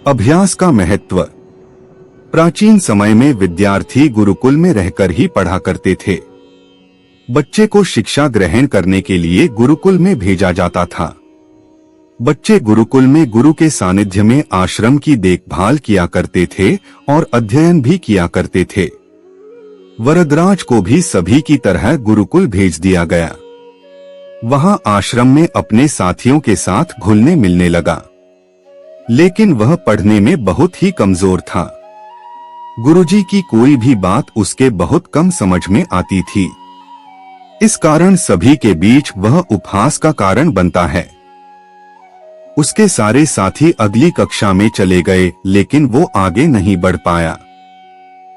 अभ्यास का महत्व। प्राचीन समय में विद्यार्थी गुरुकुल में रहकर ही पढ़ा करते थे। बच्चे को शिक्षा ग्रहण करने के लिए गुरुकुल में भेजा जाता था। बच्चे गुरुकुल में गुरु के सानिध्य में आश्रम की देखभाल किया करते थे और अध्ययन भी किया करते थे। वरदराज को भी सभी की तरह गुरुकुल भेज दिया गया। वहां आश्रम में अपने साथियों के साथ घुलने मिलने लगा, लेकिन वह पढ़ने में बहुत ही कमजोर था। गुरुजी की कोई भी बात उसके बहुत कम समझ में आती थी। इस कारण सभी के बीच वह उपहास का कारण बनता है। उसके सारे साथी अगली कक्षा में चले गए, लेकिन वो आगे नहीं बढ़ पाया।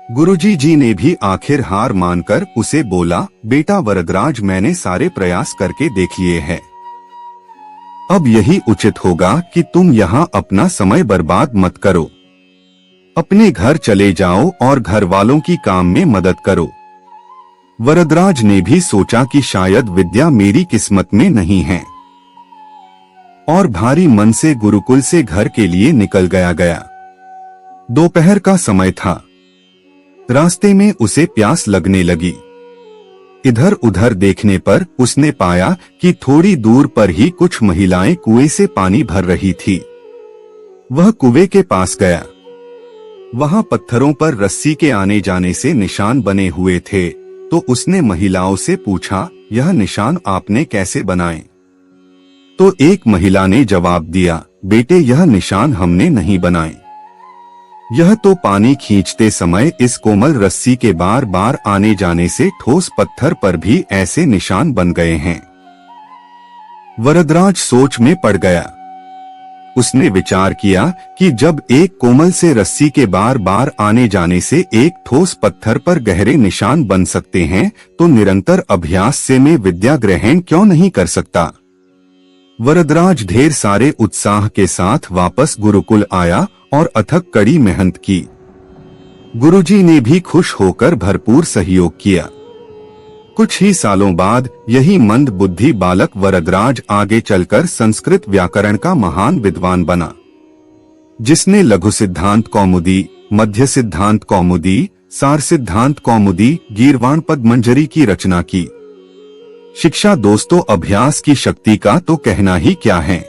गुरुजी जी ने भी आखिर हार मानकर उसे बोला, बेटा वरदराज, मैंने सारे प्रयास करके देख लिए हैं। अब यही उचित होगा कि तुम यहाँ अपना समय बर्बाद मत करो। अपने घर चले जाओ और घर वालों की काम में मदद करो। वरदराज ने भी सोचा कि शायद विद्या मेरी किस्मत में नहीं है, और भारी मन से गुरुकुल से घर के लिए निकल गया। दोपहर का समय था। रास्ते में उसे प्यास लगने लगी। इधर उधर देखने पर उसने पाया कि थोड़ी दूर पर ही कुछ महिलाएं कुएं से पानी भर रही थी। वह कुएं के पास गया। वहां पत्थरों पर रस्सी के आने जाने से निशान बने हुए थे, तो उसने महिलाओं से पूछा, यह निशान आपने कैसे बनाए? तो एक महिला ने जवाब दिया, बेटे, यह निशान हमने नहीं बनाए। यह तो पानी खींचते समय इस कोमल रस्सी के बार बार आने जाने से ठोस पत्थर पर भी ऐसे निशान बन गए हैं। वरदराज सोच में पड़ गया। उसने विचार किया कि जब एक कोमल से रस्सी के बार बार आने जाने से एक ठोस पत्थर पर गहरे निशान बन सकते हैं, तो निरंतर अभ्यास से मैं विद्या ग्रहण क्यों नहीं कर सकता। वरदराज ढेर सारे उत्साह के साथ वापस गुरुकुल आया और अथक कड़ी मेहनत की। गुरुजी ने भी खुश होकर भरपूर सहयोग किया। कुछ ही सालों बाद यही मंद बुद्धि बालक वरदराज आगे चलकर संस्कृत व्याकरण का महान विद्वान बना, जिसने लघु सिद्धांत कौमुदी, मध्य सिद्धांत कौमुदी, सार सिद्धांत कौमुदी, गीर्वाण पद्मंजरी की रचना की। शिक्षा दोस्तों, अभ्यास की शक्ति का तो कहना ही क्या है।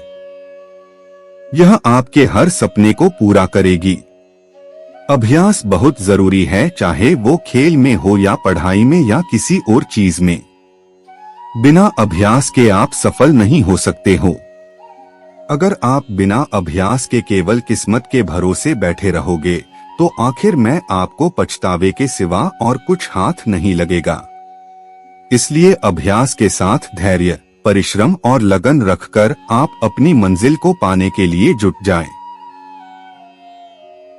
यह आपके हर सपने को पूरा करेगी। अभ्यास बहुत जरूरी है, चाहे वो खेल में हो या पढ़ाई में या किसी और चीज में। बिना अभ्यास के आप सफल नहीं हो सकते हो। अगर आप बिना अभ्यास के केवल किस्मत के भरोसे बैठे रहोगे, तो आखिर में आपको पछतावे के सिवा और कुछ हाथ नहीं लगेगा। इसलिए अभ्यास के साथ धैर्य, परिश्रम और लगन रखकर आप अपनी मंजिल को पाने के लिए जुट जाएं।